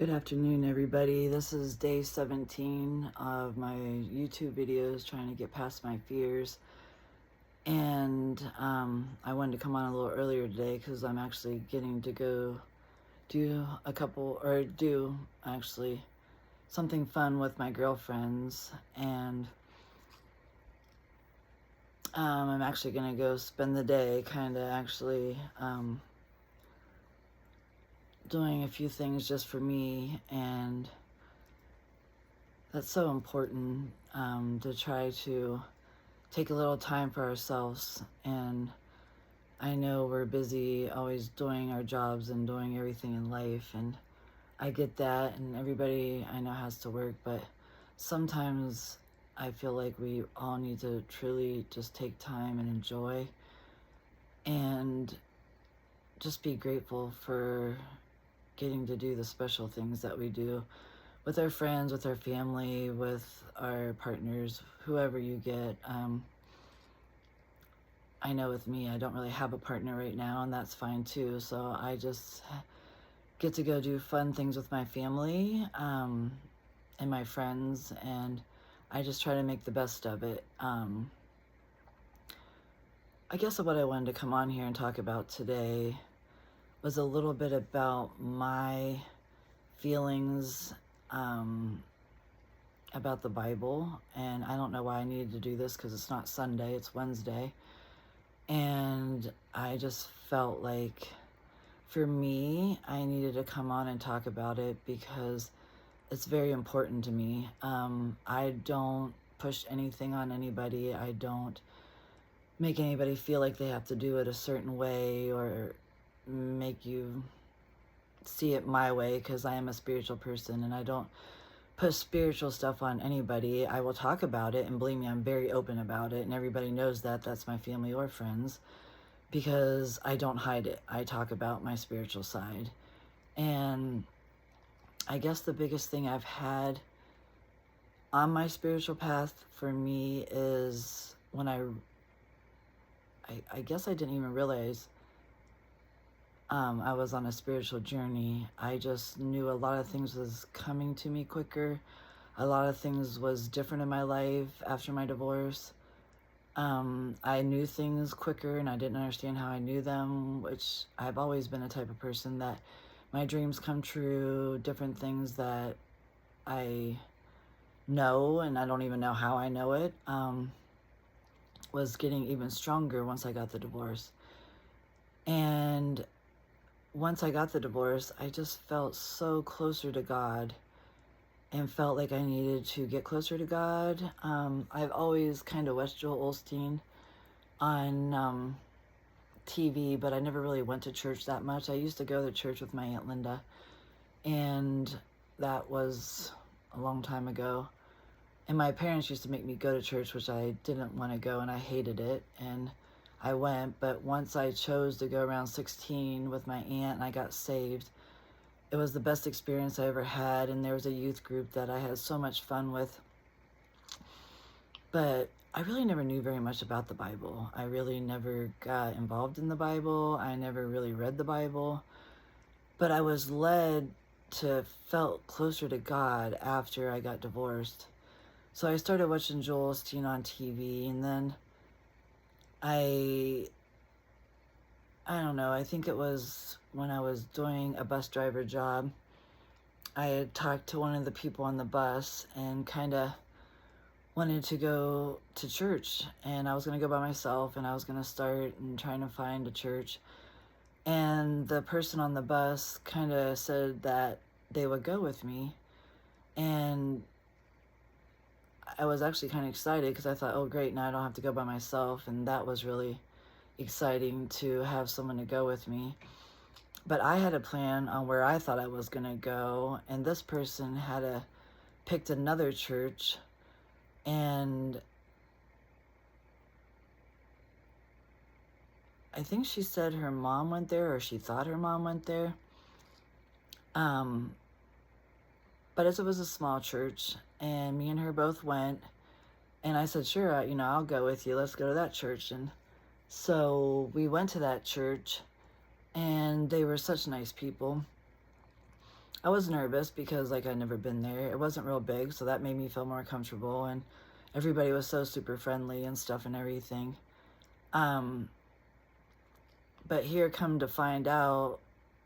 Good afternoon, everybody. This is day 17 of my YouTube videos trying to get past my fears. And I wanted to come on a little earlier today because I'm actually getting to go do actually something fun with my girlfriends. And I'm actually going to go spend the day kind of actually doing a few things just for me, and that's so important, to try to take a little time for ourselves. And I know we're busy always doing our jobs and doing everything in life, and I get that, and everybody I know has to work, but sometimes I feel like we all need to truly just take time and enjoy and just be grateful for getting to do the special things that we do with our friends, with our family, with our partners, whoever you get. I know with me, I don't really have a partner right now, and that's fine too. So I just get to go do fun things with my family and my friends, and I just try to make the best of it. I guess what I wanted to come on here and talk about today was a little bit about my feelings about the Bible. And I don't know why I needed to do this because it's not Sunday, it's Wednesday. And I just felt like for me, I needed to come on and talk about it because it's very important to me. I don't push anything on anybody. I don't make anybody feel like they have to do it a certain way or make you see it my way, because I am a spiritual person and I don't push spiritual stuff on anybody. I will talk about it, and believe me, I'm very open about it, and everybody knows that. That's my family or friends, because I don't hide it. I talk about my spiritual side. And I guess the biggest thing I've had on my spiritual path for me is when I guess I didn't even realize I was on a spiritual journey. I just knew a lot of things was coming to me quicker. A lot of things was different in my life after my divorce. I knew things quicker, and I didn't understand how I knew them, which I've always been a type of person that my dreams come true, different things that I know, and I don't even know how I know it, was getting even stronger once I got the divorce. And once I got the divorce, I just felt so closer to God and felt like I needed to get closer to God. I've always kind of watched Joel Osteen on TV, but I never really went to church that much. I used to go to church with my Aunt Linda, and that was a long time ago. And my parents used to make me go to church, which I didn't want to go, and I hated it. And I went, but once I chose to go around 16 with my aunt and I got saved, it was the best experience I ever had. And there was a youth group that I had so much fun with. But I really never knew very much about the Bible. I really never got involved in the Bible. I never really read the Bible. But I was led to felt closer to God after I got divorced. So I started watching Joel Osteen on TV, and then I don't know, I think it was when I was doing a bus driver job, I had talked to one of the people on the bus and kind of wanted to go to church, and I was going to go by myself, and I was going to start and trying to find a church. And the person on the bus kind of said that they would go with me, and I was actually kind of excited because I thought, oh great, now I don't have to go by myself. And that was really exciting to have someone to go with me. But I had a plan on where I thought I was going to go, and this person had picked another church, and I think she said her mom went there, or she thought her mom went there. But as it was a small church, and me and her both went, and I said, sure, I'll go with you. Let's go to that church. And so we went to that church, and they were such nice people. I was nervous because like I'd never been there. It wasn't real big, so that made me feel more comfortable, and everybody was so super friendly and stuff and everything. Um, but here come to find out,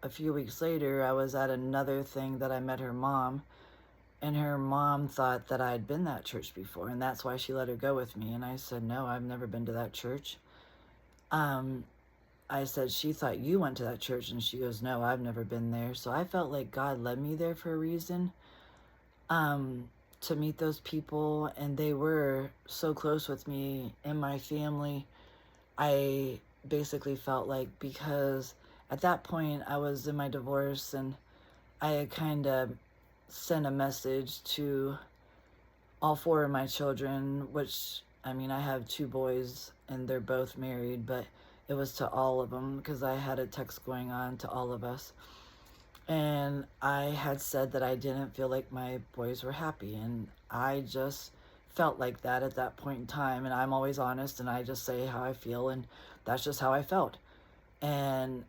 a few weeks later, I was at another thing that I met her mom, and her mom thought that I'd been that church before, and that's why she let her go with me. And I said, no, I've never been to that church. I said, she thought you went to that church, and she goes, no, I've never been there. So I felt like God led me there for a reason, to meet those people, and they were so close with me and my family. I basically felt like, because at that point I was in my divorce, and I had kind of sent a message to all four of my children, which, I mean, I have two boys and they're both married, but it was to all of them because I had a text going on to all of us. And I had said that I didn't feel like my boys were happy, and I just felt like that at that point in time. And I'm always honest, and I just say how I feel, and that's just how I felt. And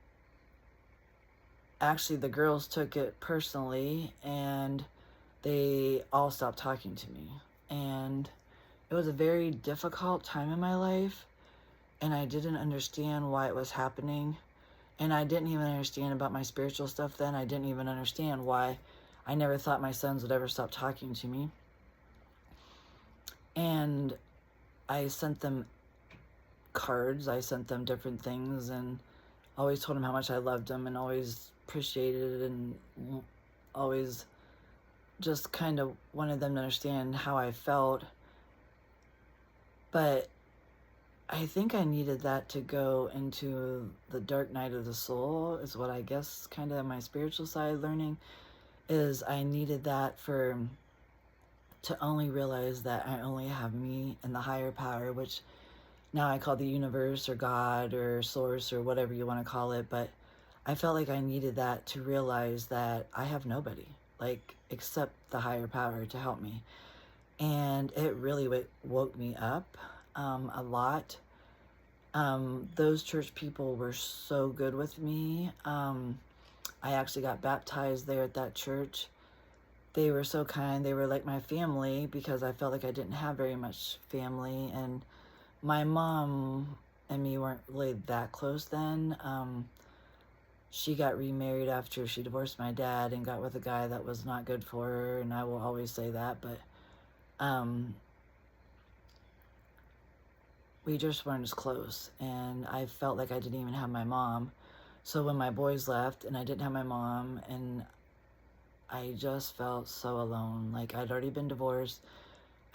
actually the girls took it personally, and they all stopped talking to me. And it was a very difficult time in my life, and I didn't understand why it was happening. And I didn't even understand about my spiritual stuff then. I didn't even understand why I never thought my sons would ever stop talking to me. And I sent them cards, I sent them different things, and always told them how much I loved them, and always appreciated it, and always just kind of wanted them to understand how I felt. But I think I needed that to go into the dark night of the soul, is what I guess kind of my spiritual side learning is. I needed that to only realize that I only have me and the higher power, which now I call the universe or God or source or whatever you want to call it. But I felt like I needed that to realize that I have nobody, like, except the higher power to help me. And it really woke me up a lot. Those church people were so good with me. I actually got baptized there at that church. They were so kind. They were like my family, because I felt like I didn't have very much family. And my mom and me weren't really that close then. She got remarried after she divorced my dad and got with a guy that was not good for her, and I will always say that. But we just weren't as close, and I felt like I didn't even have my mom. So when my boys left and I didn't have my mom, and I just felt so alone. Like, I'd already been divorced.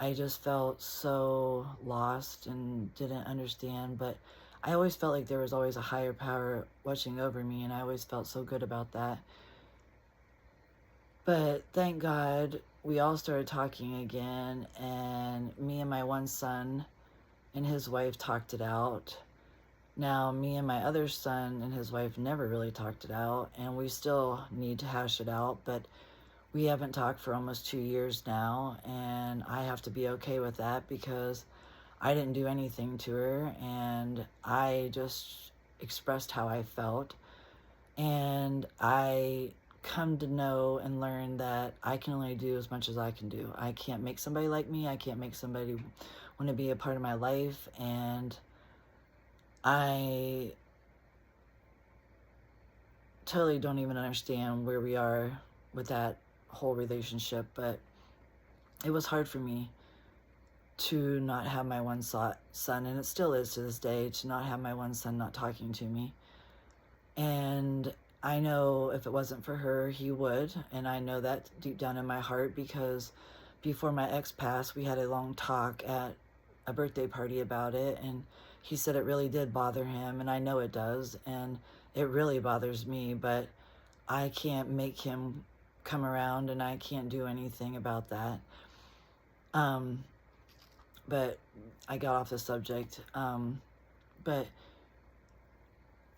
I just felt so lost and didn't understand. But I always felt like there was always a higher power watching over me, and I always felt so good about that. But thank God we all started talking again, and me and my one son and his wife talked it out. Now, me and my other son and his wife never really talked it out, and we still need to hash it out, but we haven't talked for almost 2 years now, and I have to be okay with that because I didn't do anything to her, and I just expressed how I felt. And I come to know and learn that I can only do as much as I can do. I can't make somebody like me. I can't make somebody want to be a part of my life. And I totally don't even understand where we are with that whole relationship, but it was hard for me to not have my one son, and it still is to this day, to not have my one son not talking to me. And I know if it wasn't for her, he would, and I know that deep down in my heart, because before my ex passed, we had a long talk at a birthday party about it, and he said it really did bother him, and I know it does, and it really bothers me, but I can't make him come around, and I can't do anything about that. But I got off the subject. But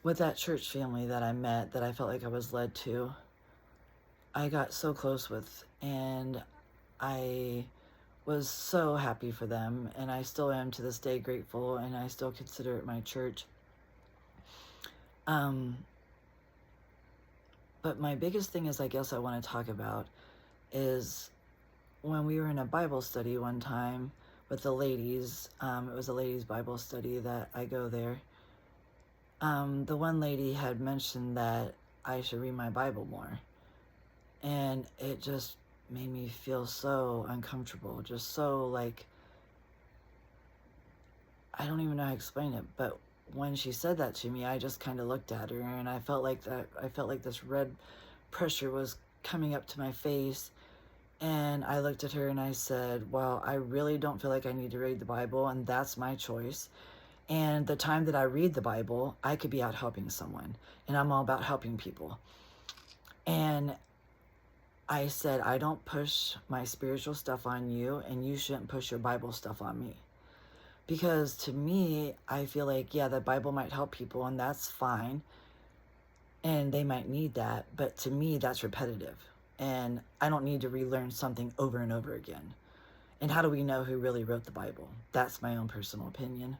with that church family that I met, that I felt like I was led to, I got so close with, and I was so happy for them, and I still am to this day grateful, and I still consider it my church. But my biggest thing is, I guess I want to talk about is when we were in a Bible study one time with the ladies. It was a ladies' Bible study that I go there. The one lady had mentioned that I should read my Bible more. And it just made me feel so uncomfortable. Just so like, I don't even know how to explain it. But when she said that to me, I just kind of looked at her and I felt like this red pressure was coming up to my face. And I looked at her and I said, well, I really don't feel like I need to read the Bible, and that's my choice. And the time that I read the Bible, I could be out helping someone, and I'm all about helping people. And I said, I don't push my spiritual stuff on you, and you shouldn't push your Bible stuff on me. Because to me, I feel like, yeah, the Bible might help people, and that's fine, and they might need that, but to me, that's repetitive. And I don't need to relearn something over and over again. And how do we know who really wrote the Bible? That's my own personal opinion.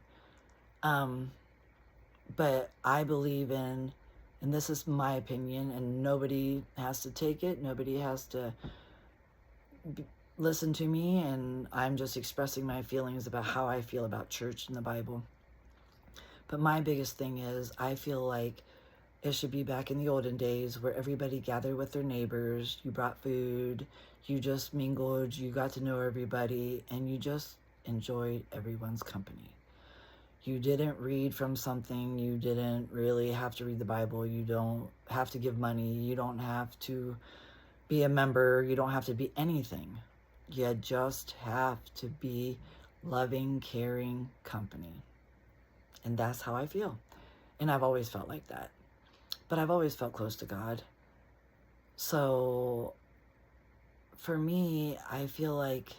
But I believe in, and this is my opinion, and nobody has to take it. Nobody has to listen to me. And I'm just expressing my feelings about how I feel about church and the Bible. But my biggest thing is, I feel like it should be back in the olden days where everybody gathered with their neighbors, you brought food, you just mingled, you got to know everybody, and you just enjoyed everyone's company. You didn't read from something, you didn't really have to read the Bible, you don't have to give money, you don't have to be a member, you don't have to be anything. You just have to be loving, caring company. And that's how I feel. And I've always felt like that. But I've always felt close to God. So for me, I feel like,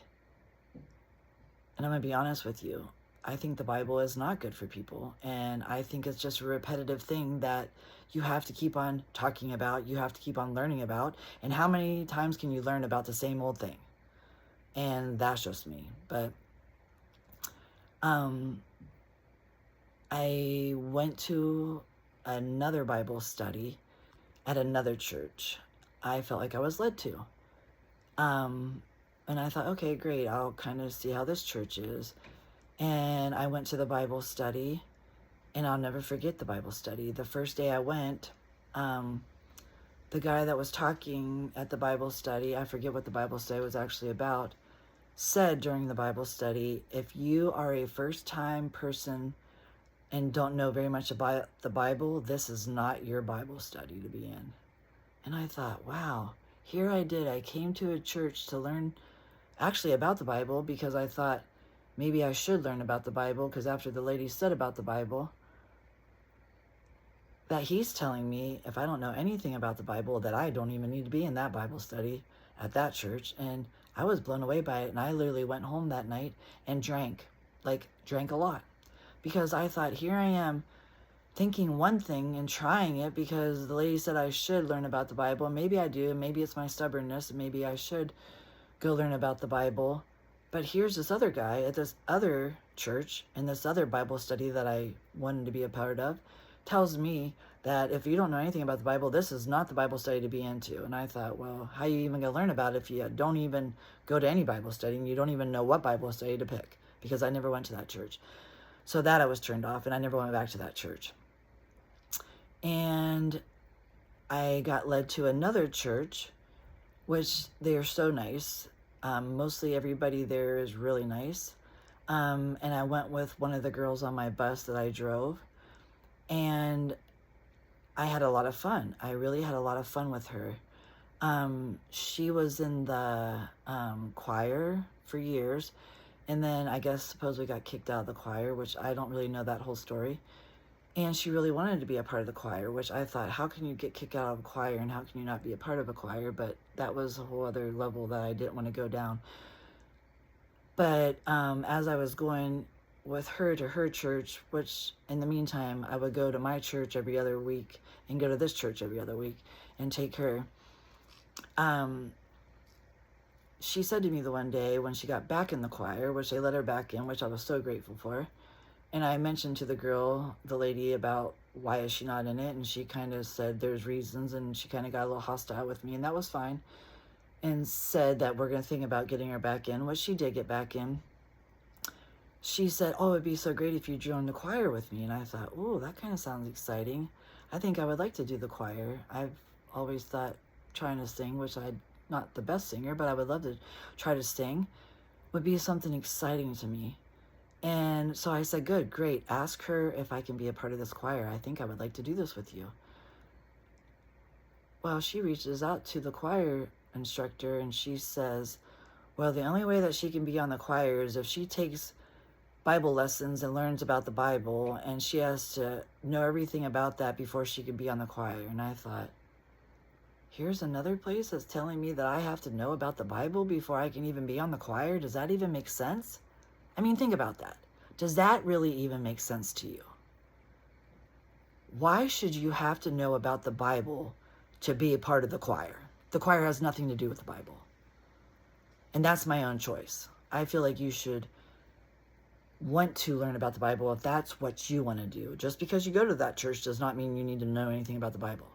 and I'm going to be honest with you, I think the Bible is not good for people. And I think it's just a repetitive thing that you have to keep on talking about, you have to keep on learning about. And how many times can you learn about the same old thing? And that's just me. But I went to another Bible study at another church. I felt like I was led to. And I thought, okay, great, I'll kind of see how this church is. And I went to the Bible study, and I'll never forget the Bible study. The first day I went, the guy that was talking at the Bible study, I forget what the Bible study was actually about, said during the Bible study, if you are a first-time person and don't know very much about the Bible, this is not your Bible study to be in. And I thought, wow, here I did. I came to a church to learn actually about the Bible because I thought maybe I should learn about the Bible, because after the lady said about the Bible, that he's telling me if I don't know anything about the Bible, that I don't even need to be in that Bible study at that church. And I was blown away by it. And I literally went home that night and drank a lot. Because I thought, here I am thinking one thing and trying it because the lady said I should learn about the Bible. Maybe I do. Maybe it's my stubbornness. Maybe I should go learn about the Bible. But here's this other guy at this other church and this other Bible study that I wanted to be a part of tells me that if you don't know anything about the Bible, this is not the Bible study to be into. And I thought, well, how are you even going to learn about it if you don't even go to any Bible study and you don't even know what Bible study to pick? Because I never went to that church. So that I was turned off, and I never went back to that church. And I got led to another church, which they are so nice. Mostly everybody there is really nice. And I went with one of the girls on my bus that I drove. And I had a lot of fun. I really had a lot of fun with her. She was in the choir for years. And then I guess supposedly got kicked out of the choir, which I don't really know that whole story. And she really wanted to be a part of the choir, which I thought, how can you get kicked out of a choir and how can you not be a part of a choir? But that was a whole other level that I didn't want to go down. But as I was going with her to her church, which in the meantime, I would go to my church every other week and go to this church every other week and take her. She said to me the one day when she got back in the choir, which they let her back in, which I was so grateful for. And I mentioned to the girl, the lady, about why is she not in it, and she kind of said there's reasons, and she kind of got a little hostile with me, and that was fine, and said that we're going to think about getting her back in, which she did get back in. She said, oh, it'd be so great if you joined the choir with me. And I thought, oh, that kind of sounds exciting. I think I would like to do the choir. I've always thought trying to sing, which I'm not the best singer, but I would love to try to sing, would be something exciting to me. And so I said, good, great. Ask her if I can be a part of this choir. I think I would like to do this with you. Well, she reaches out to the choir instructor and she says, well, the only way that she can be on the choir is if she takes Bible lessons and learns about the Bible, and she has to know everything about that before she can be on the choir. And I thought, here's another place that's telling me that I have to know about the Bible before I can even be on the choir? Does that even make sense? I mean, think about that. Does that really even make sense to you? Why should you have to know about the Bible to be a part of the choir? The choir has nothing to do with the Bible. And that's my own choice. I feel like you should want to learn about the Bible if that's what you want to do. Just because you go to that church does not mean you need to know anything about the Bible.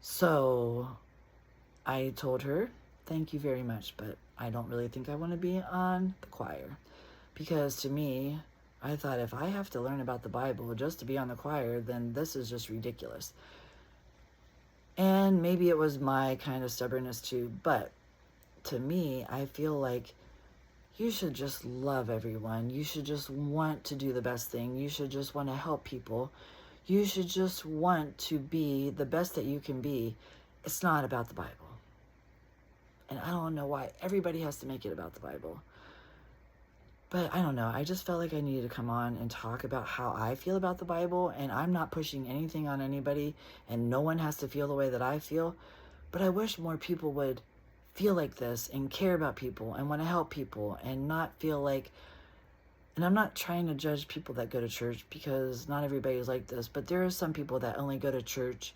So I told her, thank you very much, but I don't really think I want to be on the choir. Because to me, I thought if I have to learn about the Bible just to be on the choir, then this is just ridiculous. And maybe it was my kind of stubbornness too, but to me, I feel like you should just love everyone. You should just want to do the best thing. You should just want to help people. You should just want to be the best that you can be. It's not about the Bible. And I don't know why everybody has to make it about the Bible. But I don't know. I just felt like I needed to come on and talk about how I feel about the Bible. And I'm not pushing anything on anybody. And no one has to feel the way that I feel. But I wish more people would feel like this and care about people and want to help people and not feel like, and I'm not trying to judge people that go to church because not everybody is like this, but there are some people that only go to church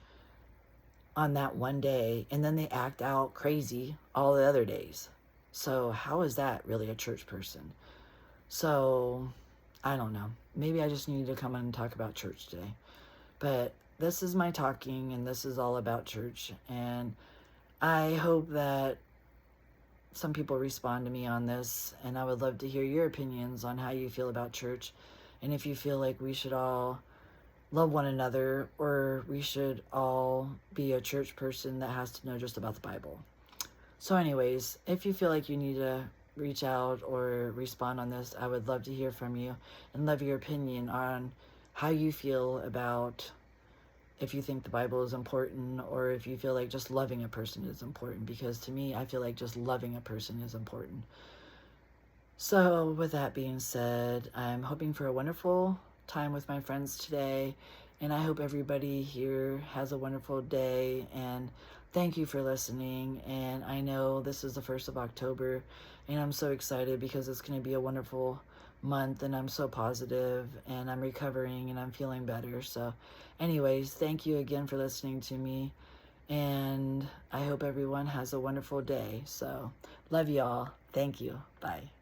on that one day and then they act out crazy all the other days. So how is that really a church person? So I don't know. Maybe I just need to come and talk about church today. But this is my talking and this is all about church. And I hope that some people respond to me on this, and I would love to hear your opinions on how you feel about church, and if you feel like we should all love one another, or we should all be a church person that has to know just about the Bible. So anyways, if you feel like you need to reach out or respond on this, I would love to hear from you and love your opinion on how you feel about if you think the Bible is important, or if you feel like just loving a person is important, because to me, I feel like just loving a person is important. So with that being said, I'm hoping for a wonderful time with my friends today, and I hope everybody here has a wonderful day, and thank you for listening. And I know this is the 1st of October, and I'm so excited because it's going to be a wonderful month, and I'm so positive, and I'm recovering, and I'm feeling better. So anyways, thank you again for listening to me, and I hope everyone has a wonderful day. So love y'all. Thank you. Bye.